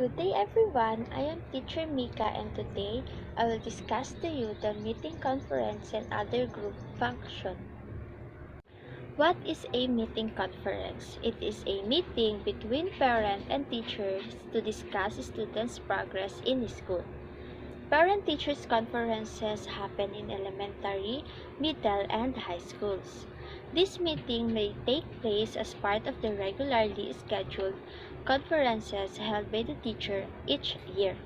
Good day everyone, I am teacher Mika and today I will discuss to you the meeting conference and other group function. What is a meeting conference? It is a meeting between parent and teachers to discuss students' progress in school. Parent-teachers conferences happen in elementary, middle, and high schools. This meeting may take place as part of the regularly scheduled conferences held by the teacher each year.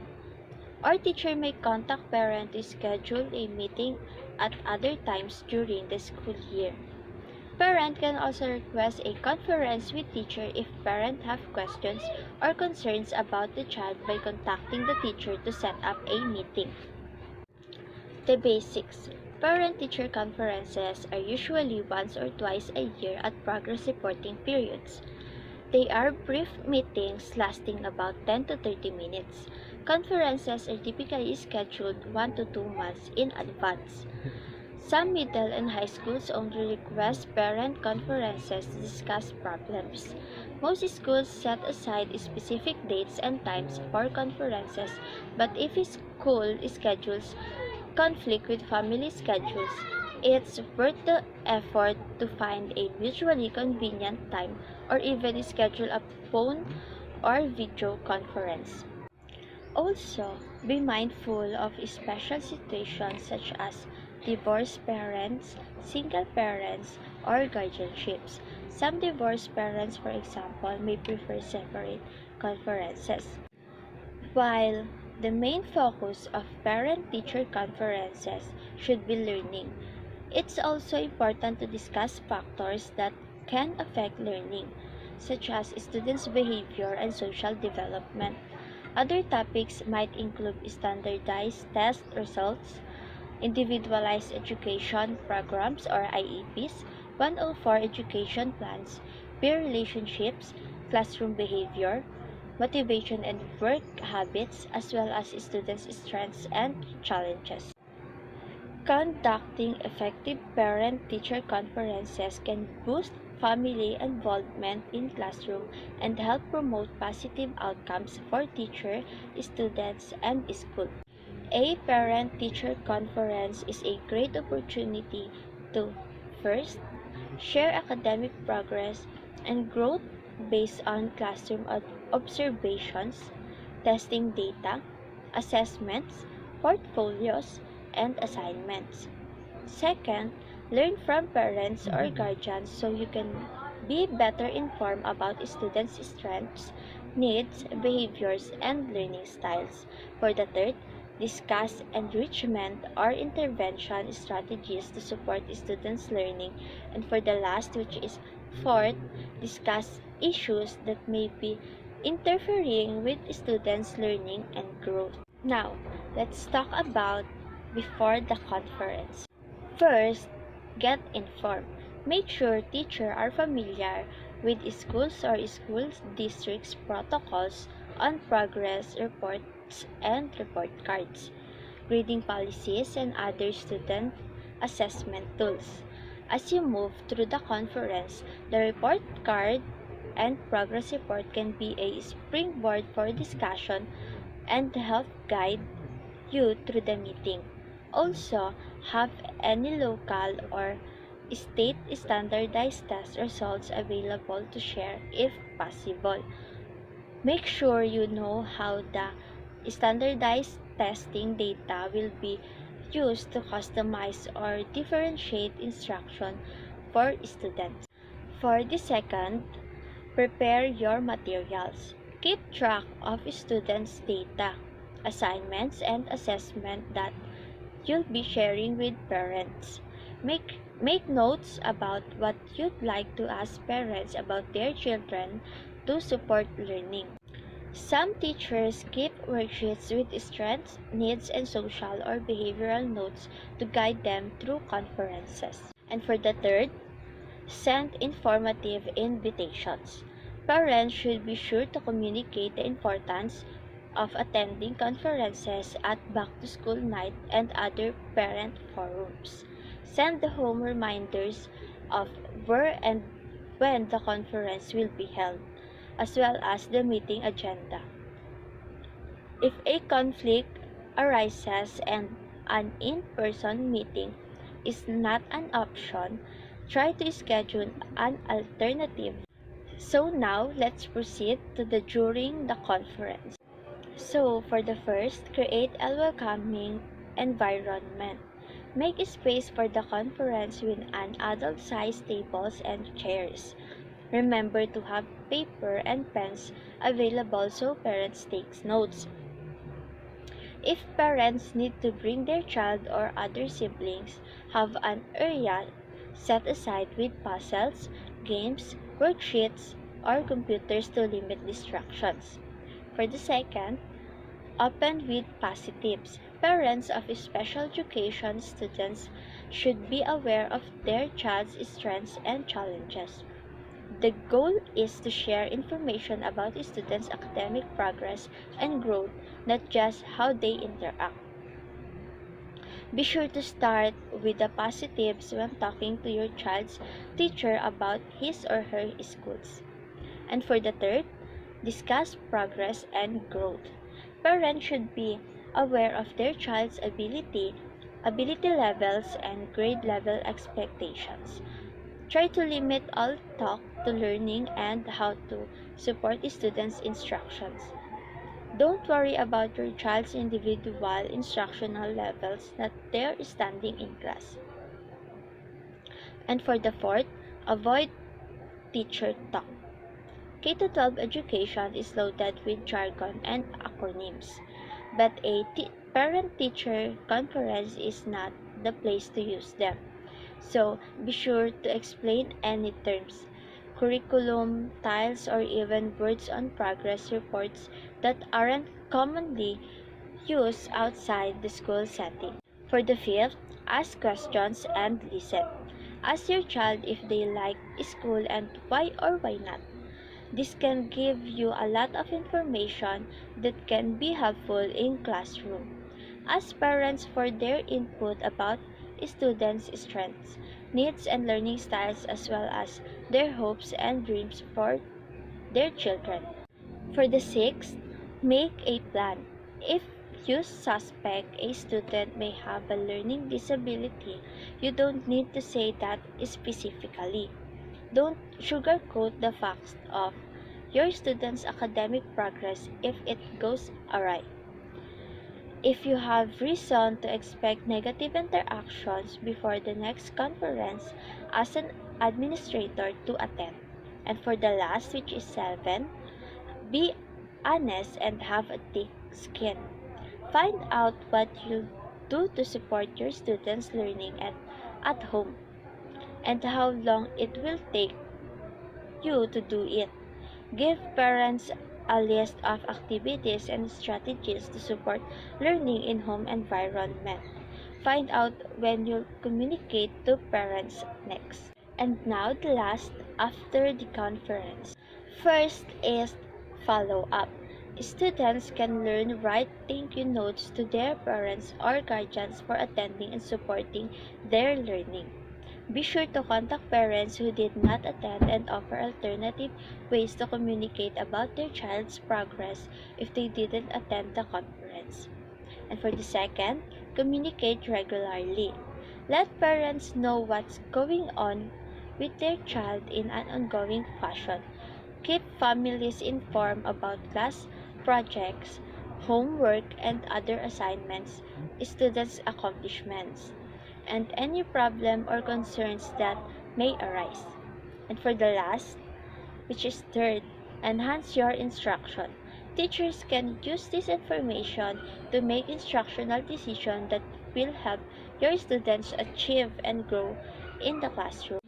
Or teacher may contact parent to schedule a meeting at other times during the school year. Parent can also request a conference with teacher if parent have questions or concerns about the child by contacting the teacher to set up a meeting. The basics. Parent-teacher conferences are usually once or twice a year at progress reporting periods. They are brief meetings lasting about 10 to 30 minutes. Conferences are typically scheduled 1 to 2 months in advance. Some middle and high schools only request parent conferences to discuss problems. Most schools set aside specific dates and times for conferences, but if a school schedules conflict with family schedules, it's worth the effort to find a mutually convenient time or even schedule a phone or video conference. Also, be mindful of special situations such as divorced parents, single parents, or guardianships. Some divorced parents, for example, may prefer separate conferences. While the main focus of parent-teacher conferences should be learning, it's also important to discuss factors that can affect learning, such as students' behavior and social development. Other topics might include standardized test results, individualized education programs or IEPs, 104 education plans, peer relationships, classroom behavior, motivation and work habits, as well as students' strengths and challenges. Conducting effective parent-teacher conferences can boost family involvement in classroom and help promote positive outcomes for teacher, students, and school. A parent-teacher conference is a great opportunity to first share academic progress and growth based on classroom observations, testing data, assessments, portfolios, and assignments. Second, learn from parents or guardians so you can be better informed about students' strengths, needs, behaviors, and learning styles. For the third, discuss enrichment or intervention strategies to support students' learning. And for the last, which is fourth, discuss issues that may be interfering with students' learning and growth. Now, let's talk about before the conference. First, get informed. Make sure teachers are familiar with schools or school districts protocols on progress reports and report cards, grading policies, and other student assessment tools. As you move through the conference, the report card and progress report can be a springboard for discussion and help guide you through the meeting. Also, have any local or state standardized test results available to share if possible. Make sure you know how the standardized testing data will be used to customize or differentiate instruction for students. For the second, prepare your materials. Keep track of students' data, assignments, and assessment that you'll be sharing with parents. Make notes about what you'd like to ask parents about their children to support learning. Some teachers keep worksheets with strengths, needs, and social or behavioral notes to guide them through conferences. And for the third, send informative invitations. Parents should be sure to communicate the importance of attending conferences at back-to-school night and other parent forums. Send home reminders of where and when the conference will be held, as well as the meeting agenda. If a conflict arises and an in-person meeting is not an option, try to schedule an alternative. So now let's proceed to the during the conference. So for the first, create a welcoming environment. Make a space for the conference with an adult-sized tables and chairs. Remember to have paper and pens available so parents take notes. If parents need to bring their child or other siblings, have an area set aside with puzzles, games, worksheets, or computers to limit distractions. For the second, open with positives. Parents of special education students should be aware of their child's strengths and challenges. The goal is to share information about students' academic progress and growth, not just how they interact. Be sure to start with the positives when talking to your child's teacher about his or her schools. And for the third, discuss progress and growth. Parents should be aware of their child's ability levels, and grade level expectations. Try to limit all talk to learning and how to support students' instructions. Don't worry about your child's individual instructional levels that they're standing in class. And for the fourth, avoid teacher talk. K-12 education is loaded with jargon and acronyms, but a parent-teacher conference is not the place to use them. So be sure to explain any terms, curriculum, tiles, or even words on progress reports that aren't commonly used outside the school setting. For the fifth, ask questions and listen. Ask your child if they like school and why or why not. This can give you a lot of information that can be helpful in classroom. Ask parents for their input about students' strengths, needs, and learning styles, as well as their hopes and dreams for their children. For the sixth, make a plan. If you suspect a student may have a learning disability, you don't need to say that specifically. Don't sugarcoat the facts of your student's academic progress if it goes awry. If you have reason to expect negative interactions before the next conference, ask an administrator to attend. And for the last, which is 7, be honest and have a thick skin. Find out what you do to support your students' learning at home and how long it will take you to do it. Give parents a list of activities and strategies to support learning in home environment. Find out when you'll communicate to parents next. And now the last after the conference. First is follow up. Students can learn write thank you notes to their parents or guardians for attending and supporting their learning. Be sure to contact parents who did not attend and offer alternative ways to communicate about their child's progress if they didn't attend the conference. And for the second, communicate regularly. Let parents know what's going on with their child in an ongoing fashion. Keep families informed about class projects, homework, and other assignments, students' accomplishments, and any problem or concerns that may arise. And for the last, which is third, enhance your instruction. Teachers can use this information to make instructional decisions that will help your students achieve and grow in the classroom.